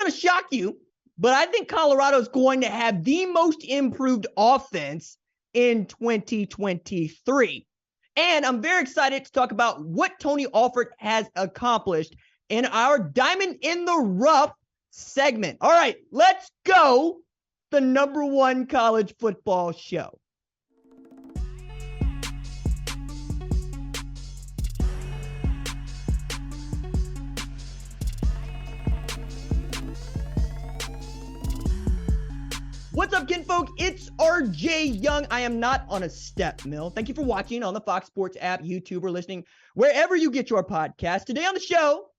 going to shock you, but I think Colorado is going to have the most improved offense in 2023. And I'm very excited to talk about what Tony Alford has accomplished in our Diamond in the Rough segment. All right, let's go. The #1 college football show. What's up, kinfolk? It's RJ Young. I am not on a step mill. Thank you for watching on the Fox Sports app, YouTube, or listening wherever you get your podcast. Today on the show,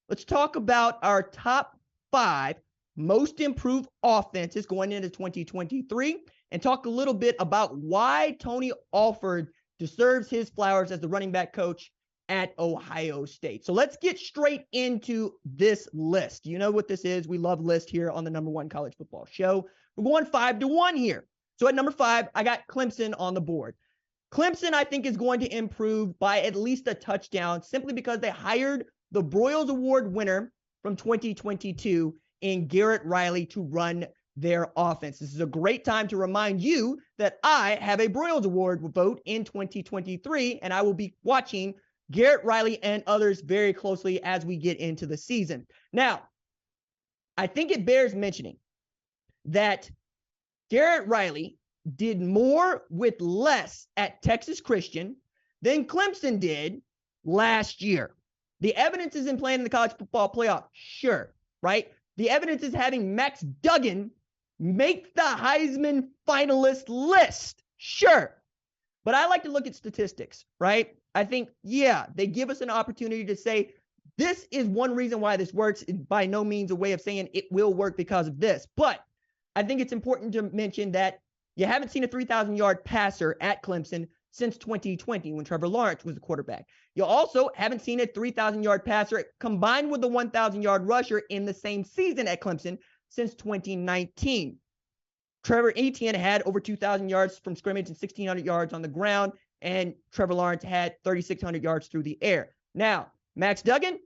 let's talk about our top 5 most improved offenses going into 2023 and talk a little bit about why Tony Alford deserves his flowers as the running back coach at Ohio State. So let's get straight into this list. You know what this is. We love lists here on the #1 college football show. We're going 5-1 here. So at number 5, I got Clemson on the board. Clemson, I think, is going to improve by at least a touchdown simply because they hired the Broyles Award winner from 2022 in Garrett Riley to run their offense. This is a great time to remind you that I have a Broyles Award vote in 2023, and I will be watching Garrett Riley and others very closely as we get into the season. Now, I think it bears mentioning that Garrett Riley did more with less at Texas Christian than Clemson did last year. The evidence is in playing in the college football playoff, sure, right? The evidence is having Max Duggan make the Heisman finalist list, sure. But I like to look at statistics, right? I think, yeah, they give us an opportunity to say, this is one reason why this works. It's by no means a way of saying it will work because of this. But I think it's important to mention that you haven't seen a 3,000-yard passer at Clemson since 2020 when Trevor Lawrence was the quarterback. You also haven't seen a 3,000-yard passer combined with a 1,000-yard rusher in the same season at Clemson since 2019. Trevor Etienne had over 2,000 yards from scrimmage and 1,600 yards on the ground, and Trevor Lawrence had 3,600 yards through the air. Now, Max Duggan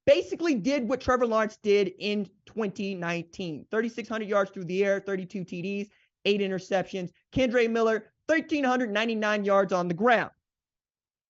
basically did what Trevor Lawrence did in 2019. 3,600 yards through the air, 32 TDs, 8 interceptions. Kendre Miller, 1,399 yards on the ground.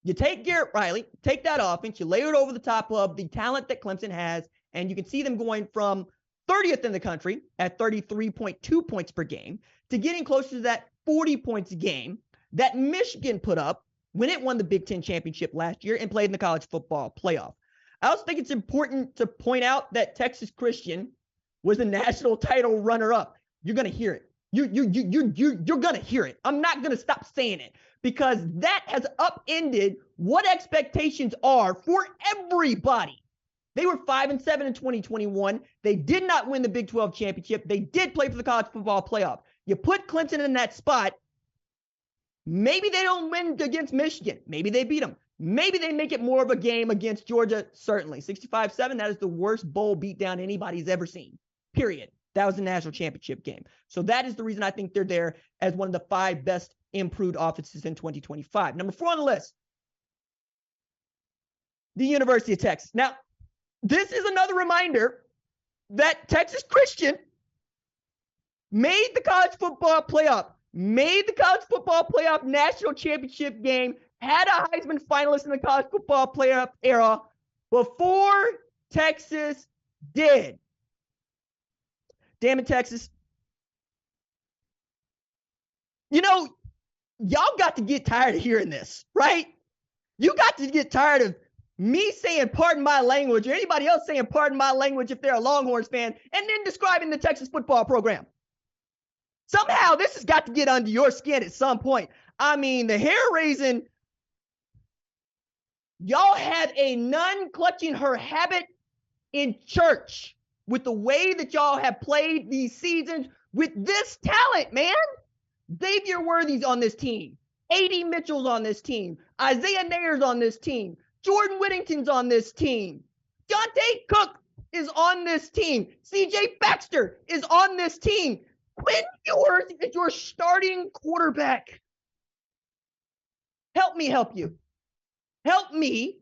You take Garrett Riley, take that offense, you layer it over the top of the talent that Clemson has, and you can see them going from 30th in the country at 33.2 points per game to getting closer to that 40 points a game that Michigan put up when it won the Big Ten championship last year and played in the college football playoff. I also think it's important to point out that Texas Christian was a national title runner-up. You're going to hear it. You're going to hear it. I'm not going to stop saying it because that has upended what expectations are for everybody. They were 5-7 in 2021. They did not win the Big 12 championship. They did play for the college football playoff. You put Clemson in that spot. Maybe they don't win against Michigan. Maybe they beat them. Maybe they make it more of a game against Georgia. Certainly. 65-7, that is the worst bowl beatdown anybody's ever seen. Period. That was the national championship game. So that is the reason I think they're there as one of the 5 best improved offenses in 2025. Number 4 on the list, the University of Texas. Now, this is another reminder that Texas Christian made the college football playoff, national championship game, had a Heisman finalist in the college football playoff era before Texas did. Damn it, Texas. You know, y'all got to get tired of hearing this, right? You got to get tired of me saying pardon my language or anybody else saying pardon my language if they're a Longhorns fan and then describing the Texas football program. Somehow this has got to get under your skin at some point. I mean, the hair raising, y'all have a nun clutching her habit in church with the way that y'all have played these seasons with this talent, man. Xavier Worthy's on this team. A.D. Mitchell's on this team. Isaiah Nayer's on this team. Jordan Whittington's on this team. Deontay Cook is on this team. C.J. Baxter is on this team. Quinn Ewers is your starting quarterback. Help me help you. Help me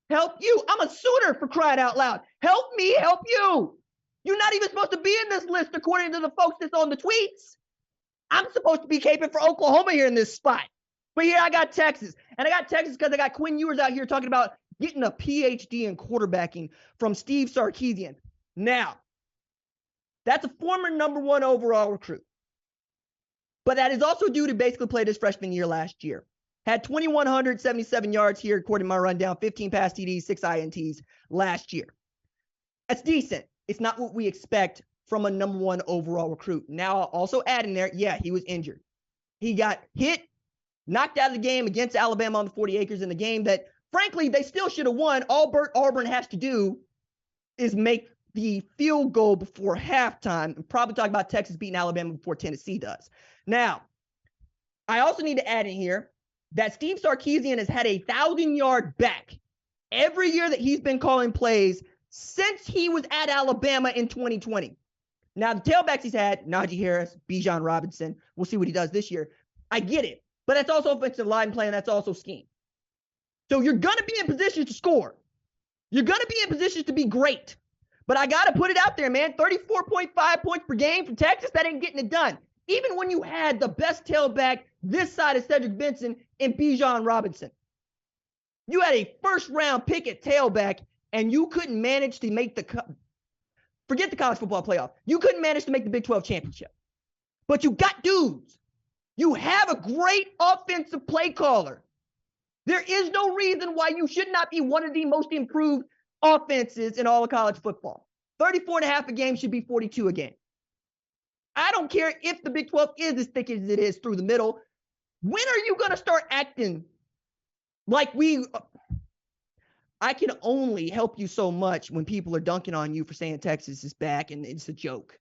help you. I'm a Sooner, for crying out loud. Help me help you. You're not even supposed to be in this list according to the folks that's on the tweets. I'm supposed to be caping for Oklahoma here in this spot. But here I got Texas. And I got Texas because I got Quinn Ewers out here talking about getting a PhD in quarterbacking from Steve Sarkisian. Now, that's a former #1 overall recruit. But that is also due to basically played his freshman year last year. Had 2,177 yards here, according to my rundown, 15 pass TDs, 6 INTs last year. That's decent. It's not what we expect from a #1 overall recruit. Now, I'll also add in there, yeah, he was injured. He got hit, knocked out of the game against Alabama on the 40 acres in the game that, frankly, they still should have won. All Bert Auburn has to do is make the field goal before halftime and probably talk about Texas beating Alabama before Tennessee does. Now, I also need to add in here that Steve Sarkisian has had a 1,000-yard back every year that he's been calling plays since he was at Alabama in 2020. Now, the tailbacks he's had, Najee Harris, Bijan Robinson, we'll see what he does this year. I get it, but that's also offensive line play, and that's also scheme. So you're going to be in position to score. You're going to be in position to be great. But I got to put it out there, man. 34.5 points per game from Texas, that ain't getting it done. Even when you had the best tailback this side of Cedric Benson in Bijan Robinson. You had a first-round pick at tailback, and you couldn't manage to make forget the college football playoff. You couldn't manage to make the Big 12 championship. But you got dudes. You have a great offensive play caller. There is no reason why you should not be one of the most improved offenses in all of college football. 34.5 a game should be 42 a game. I don't care if the Big 12 is as thick as it is through the middle. When are you going to start acting like I can only help you so much when people are dunking on you for saying Texas is back and it's a joke.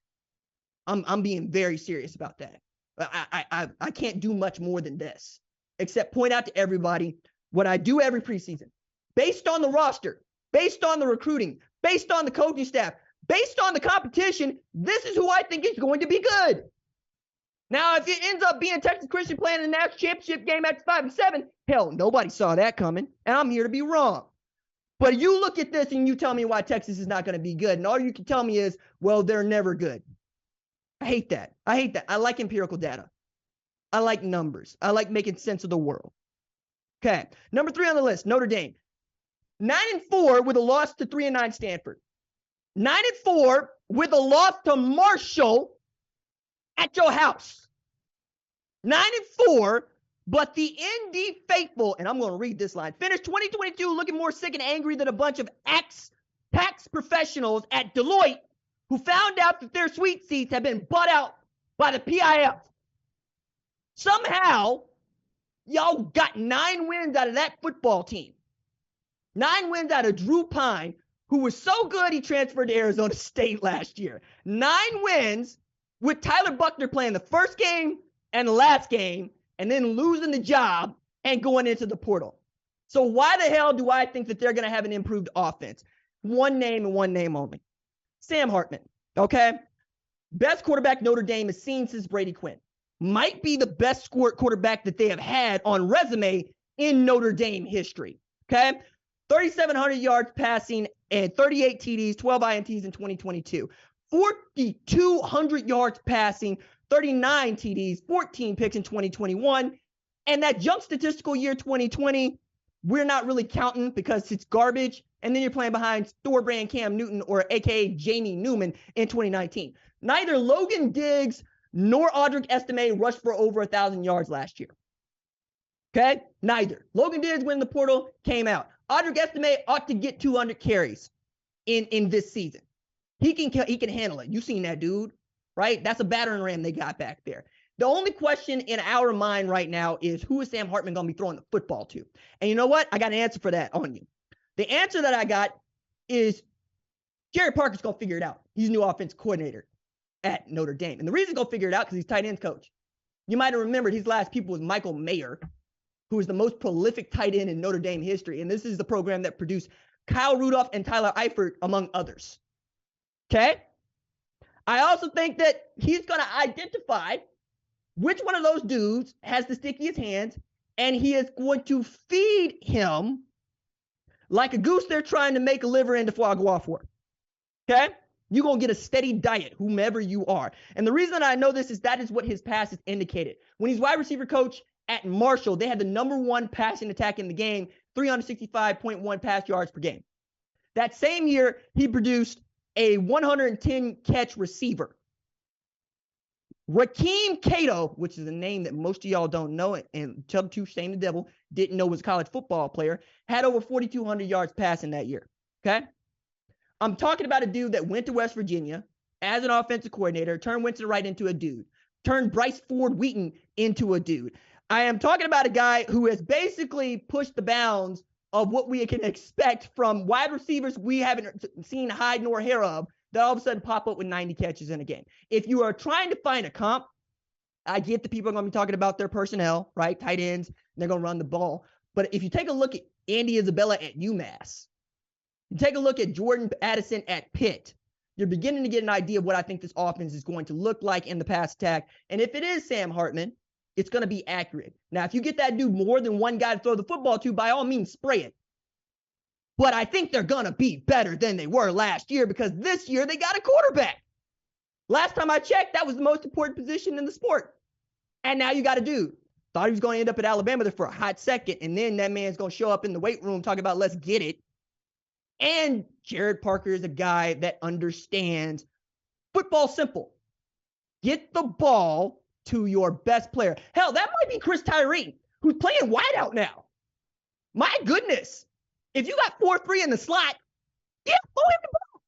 I'm being very serious about that. I can't do much more than this, except point out to everybody what I do every preseason. Based on the roster, based on the recruiting, based on the coaching staff, based on the competition, this is who I think is going to be good. Now, if it ends up being Texas Christian playing in the national championship game after 5-7, hell, nobody saw that coming, and I'm here to be wrong. But you look at this and you tell me why Texas is not going to be good, and all you can tell me is, well, they're never good. I hate that. I like empirical data. I like numbers. I like making sense of the world. Okay, number 3 on the list, Notre Dame. 9-4 with a loss to 3-9 Stanford. 9-4 with a loss to Marshall at your house. 9-4, but the ND faithful, and I'm going to read this line, finished 2022 looking more sick and angry than a bunch of tax professionals at Deloitte who found out that their suite seats have been bought out by the PIF. Somehow, y'all got 9 wins out of that football team. 9 wins out of Drew Pine, who was so good he transferred to Arizona State last year. 9 wins with Tyler Buckner playing the first game and the last game and then losing the job and going into the portal. So why the hell do I think that they're going to have an improved offense? One name and one name only. Sam Hartman, okay? Best quarterback Notre Dame has seen since Brady Quinn. Might be the best quarterback that they have had on resume in Notre Dame history, okay? 3,700 yards passing and 38 TDs, 12 INTs in 2022. 4,200 yards passing, 39 TDs, 14 picks in 2021. And that junk statistical year 2020, we're not really counting because it's garbage. And then you're playing behind store brand Cam Newton or AKA Jamie Newman in 2019. Neither Logan Diggs nor Audric Estime rushed for over 1,000 yards last year. Okay? Neither. Logan Diggs went in the portal, came out. Audric Estime ought to get 200 carries in this season. He can handle it. You've seen that dude, right? That's a battering ram they got back there. The only question in our mind right now is who is Sam Hartman going to be throwing the football to? And you know what? I got an answer for that on you. The answer that I got is Jerry Parker's going to figure it out. He's new offensive coordinator at Notre Dame. And the reason he's going to figure it out because he's tight ends coach. You might have remembered his last people was Michael Mayer, who is the most prolific tight end in Notre Dame history. And this is the program that produced Kyle Rudolph and Tyler Eifert, among others. Okay? I also think that he's going to identify which one of those dudes has the stickiest hands, and he is going to feed him like a goose they're trying to make a liver into foie gras for. Okay? You're going to get a steady diet, whomever you are. And the reason I know this is that is what his passes indicated. When he's wide receiver coach at Marshall, they had the #1 passing attack in the game, 365.1 pass yards per game. That same year, he produced a 110 catch receiver. Rakeem Cato, which is a name that most of y'all don't know, and Chub Two Shame the Devil didn't know was a college football player, had over 4,200 yards passing that year. Okay? I'm talking about a dude that went to West Virginia as an offensive coordinator, turned Winston Wright into a dude, turned Bryce Ford Wheaton into a dude. I am talking about a guy who has basically pushed the bounds of what we can expect from wide receivers we haven't seen hide nor hair of that all of a sudden pop up with 90 catches in a game. If you are trying to find a comp, I get the people are going to be talking about their personnel, right? Tight ends, and they're going to run the ball. But if you take a look at Andy Isabella at UMass, you take a look at Jordan Addison at Pitt, you're beginning to get an idea of what I think this offense is going to look like in the pass attack. And if it is Sam Hartman, it's going to be accurate. Now, if you get that dude more than one guy to throw the football to, by all means, spray it. But I think they're going to be better than they were last year because this year they got a quarterback. Last time I checked, that was the most important position in the sport. And now you got a dude. Thought he was going to end up at Alabama there for a hot second, and then that man's going to show up in the weight room talking about let's get it. And Jared Parker is a guy that understands football simple. Get the ball to your best player. Hell, that might be Chris Tyree, who's playing wideout now. My goodness. If you got 4-3 in the slot, yeah, throw him the ball.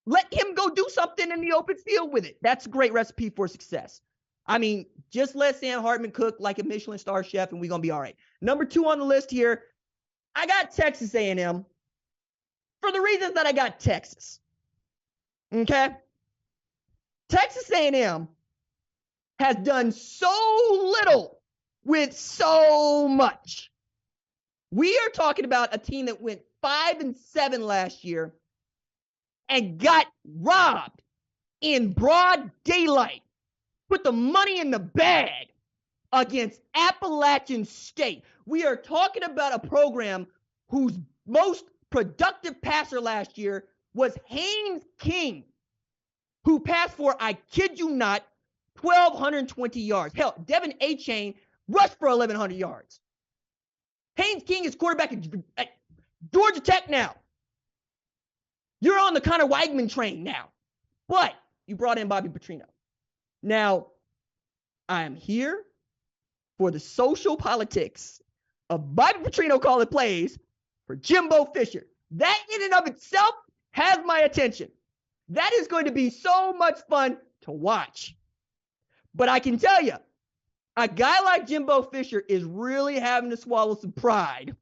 Let him go do something in the open field with it. That's a great recipe for success. I mean, just let Sam Hartman cook like a Michelin star chef, and we're going to be all right. Number 2 on the list here, I got Texas A&M for the reasons that I got Texas. Okay? Texas A&M has done so little with so much. We are talking about a team that went 5-7 last year and got robbed in broad daylight, put the money in the bag against Appalachian State. We are talking about a program whose most productive passer last year was Haynes King, who passed for, I kid you not, 1,220 yards. Hell, Devin A-Chain rushed for 1,100 yards. Haynes King is quarterback at Georgia Tech now. You're on the Connor Weigman train now. But you brought in Bobby Petrino. Now, I am here for the social politics of Bobby Petrino calling plays for Jimbo Fisher. That in and of itself has my attention. That is going to be so much fun to watch. But I can tell you, a guy like Jimbo Fisher is really having to swallow some pride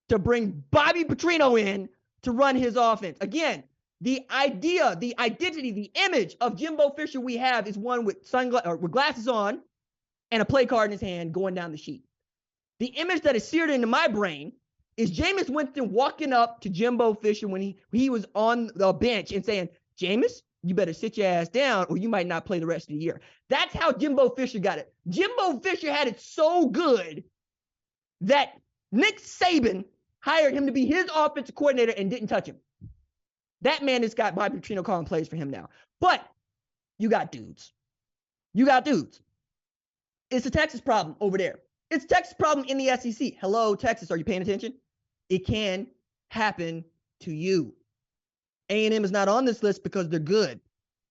to bring Bobby Petrino in to run his offense. Again, the idea, the identity, the image of Jimbo Fisher we have is one with with glasses on and a play card in his hand going down the sheet. The image that is seared into my brain is Jameis Winston walking up to Jimbo Fisher when he was on the bench and saying, Jameis, you better sit your ass down or you might not play the rest of the year. That's how Jimbo Fisher got it. Jimbo Fisher had it so good that Nick Saban hired him to be his offensive coordinator and didn't touch him. That man has got Bobby Petrino calling plays for him now. But you got dudes. You got dudes. It's a Texas problem over there. It's a Texas problem in the SEC. Hello, Texas. Are you paying attention? It can happen to you. A&M is not on this list because they're good.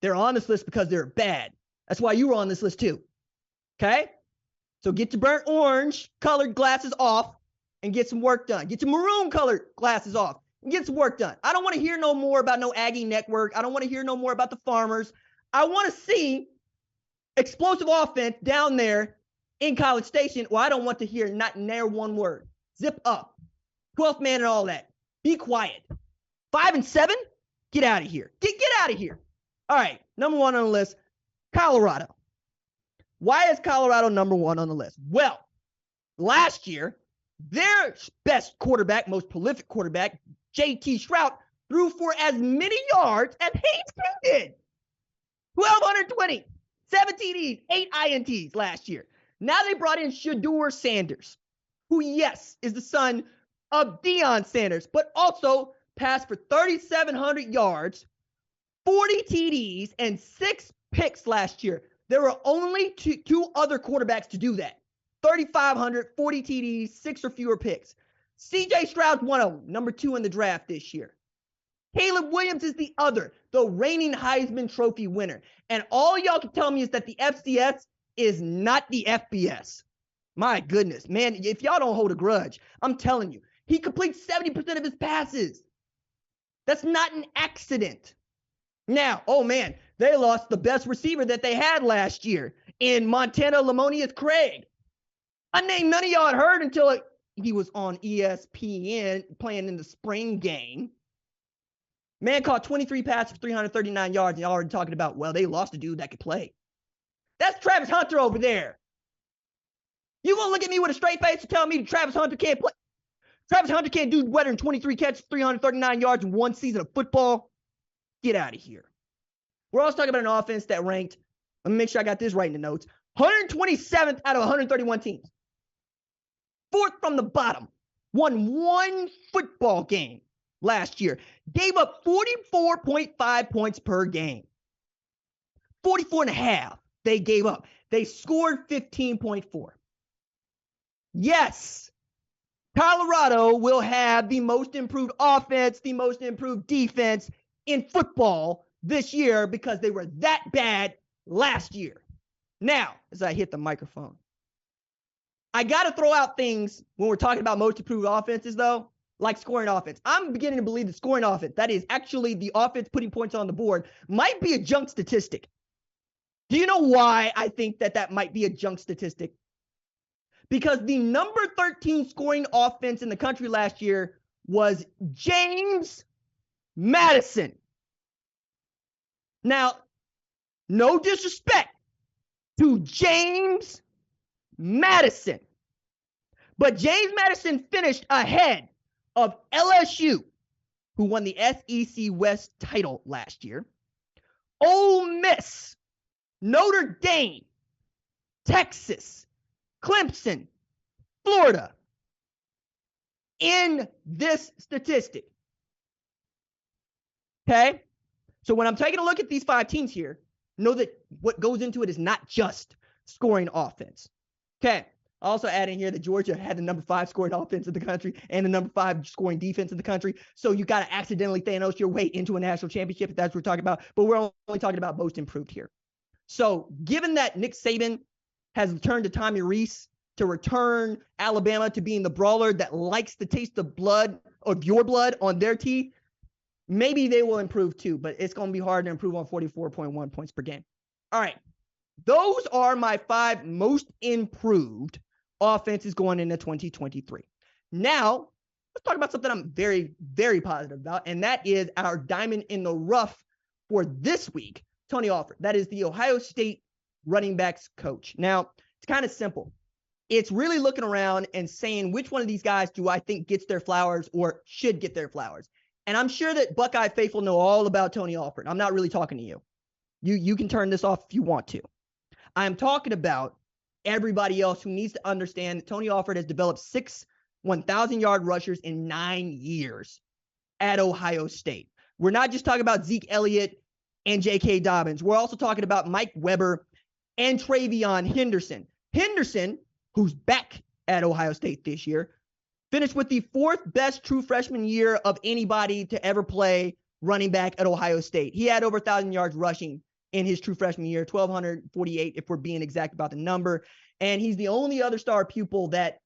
They're on this list because they're bad. That's why you were on this list too. Okay? So get your burnt orange colored glasses off and get some work done. Get your maroon colored glasses off and get some work done. I don't want to hear no more about no Aggie Network. I don't want to hear no more about the Farmers. I want to see explosive offense down there in College Station. Well, I don't want to hear not near one word. Zip up. 12th man and all that. Be quiet. 5-7? Get out of here. Get out of here. All right, number 1 on the list, Colorado. Why is Colorado number 1 on the list? Well, last year, their best quarterback, most prolific quarterback, J.T. Shrout, threw for as many yards as Haynes King did. 1,220, 7 TDs, 8 INTs last year. Now they brought in Shedeur Sanders, who, yes, is the son of Deion Sanders, but also passed for 3,700 yards 40 TDs and 6 picks last year. There were only two other quarterbacks to do that. 3,500, 40 TDs, 6 or fewer picks. CJ Stroud's one of them, number 2 in the draft this year. Caleb Williams is the other, the reigning Heisman Trophy winner. And all y'all can tell me is that the FCS is not the FBS. My goodness, man, if y'all don't hold a grudge, I'm telling you, he completes 70% of his passes. That's not an accident. Now, oh man, they lost the best receiver that they had last year in Montana Lamonius Craig. A name none of y'all had heard until he was on ESPN playing in the spring game. Man caught 23 passes for 339 yards, and y'all already talking about, well, they lost a dude that could play. That's Travis Hunter over there. You gonna look at me with a straight face and tell me Travis Hunter can't play? Travis Hunter can't do better than 23 catches, 339 yards in one season of football? Get out of here. We're also talking about an offense that ranked, let me make sure I got this right in the notes, 127th out of 131 teams. 4th from the bottom. Won one football game last year. Gave up 44.5 points per game. 44.5 they gave up. They scored 15.4. Yes, Colorado will have the most improved offense, the most improved defense in football this year because they were that bad last year. Now, as I hit the microphone, I got to throw out things when we're talking about most improved offenses, though, like scoring offense. I'm beginning to believe that scoring offense, that is actually the offense putting points on the board, might be a junk statistic. Do you know why I think that might be a junk statistic? Because the number 13 scoring offense in the country last year was James Madison. Now, no disrespect to James Madison, but James Madison finished ahead of LSU, who won the SEC West title last year, Ole Miss, Notre Dame, Texas, Clemson, Florida, in this statistic. Okay? So when I'm taking a look at these 5 teams here, know that what goes into it is not just scoring offense. Okay. Also add in here that Georgia had the number 5 scoring offense in the country and the number 5 scoring defense in the country. So you got to accidentally Thanos your way into a national championship if that's what we're talking about. But we're only talking about most improved here. So given that Nick Saban has returned to Tommy Rees to return Alabama to being the brawler that likes to taste the blood of your blood on their teeth, maybe they will improve too, but it's going to be hard to improve on 44.1 points per game. All right. Those are my 5 most improved offenses going into 2023. Now, let's talk about something I'm very, very positive about, and that is our diamond in the rough for this week, Tony Alford. That is the Ohio State running backs coach. Now, it's kind of simple. It's really looking around and saying which one of these guys do I think gets their flowers or should get their flowers. And I'm sure that Buckeye faithful know all about Tony Alford. I'm not really talking to you. You can turn this off if you want to. I'm talking about everybody else who needs to understand that Tony Alford has developed 6 1,000-yard rushers in 9 years at Ohio State. We're not just talking about Zeke Elliott and J.K. Dobbins. We're also talking about Mike Weber and Travion Henderson. Henderson, who's back at Ohio State this year, finished with the 4th best true freshman year of anybody to ever play running back at Ohio State. He had over 1,000 yards rushing in his true freshman year, 1,248 if we're being exact about the number. And he's the only other star pupil that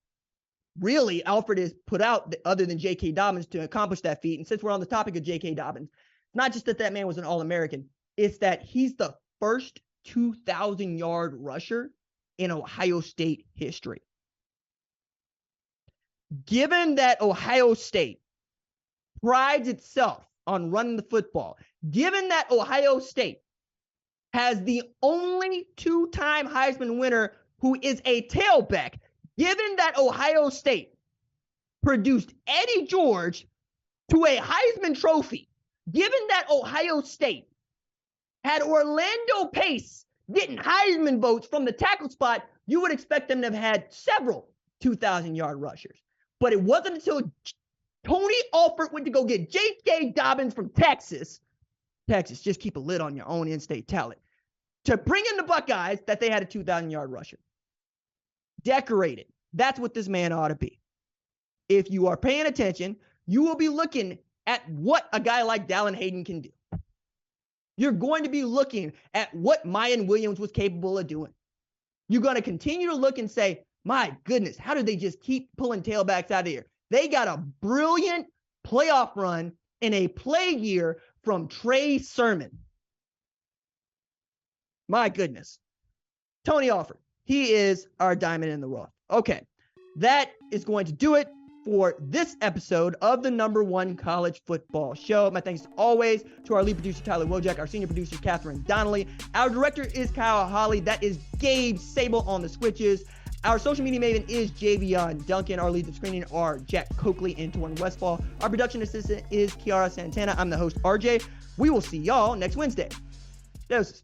really Alford has put out other than J.K. Dobbins to accomplish that feat. And since we're on the topic of J.K. Dobbins, not just that man was an All-American, it's that he's the first 2,000-yard rusher in Ohio State history. Given that Ohio State prides itself on running the football, given that Ohio State has the only 2-time Heisman winner who is a tailback, given that Ohio State produced Eddie George to a Heisman Trophy, given that Ohio State had Orlando Pace getting Heisman votes from the tackle spot, you would expect them to have had several 2,000-yard rushers. But it wasn't until Tony Alford went to go get J.K. Dobbins from Texas Texas, just keep a lid on your own in-state talent. To bring in the Buckeyes, that they had a 2,000-yard rusher. Decorated. That's what this man ought to be. If you are paying attention, you will be looking at what a guy like Dallin Hayden can do. You're going to be looking at what Mayan Williams was capable of doing. You're going to continue to look and say, my goodness, how did they just keep pulling tailbacks out of here? They got a brilliant playoff run in a play year from Trey Sermon. My goodness. Tony Alford, he is our diamond in the rough. Okay, that is going to do it for this episode of the #1 college football show. My thanks always to our lead producer, Tyler Wojak, our senior producer, Catherine Donnelly. Our director is Kyle Holly. That is Gabe Sable on the switches. Our social media maven is Javion Duncan. Our leads of screening are Jack Coakley and Torrin Westfall. Our production assistant is Kiara Santana. I'm the host, RJ. We will see y'all next Wednesday. Doses.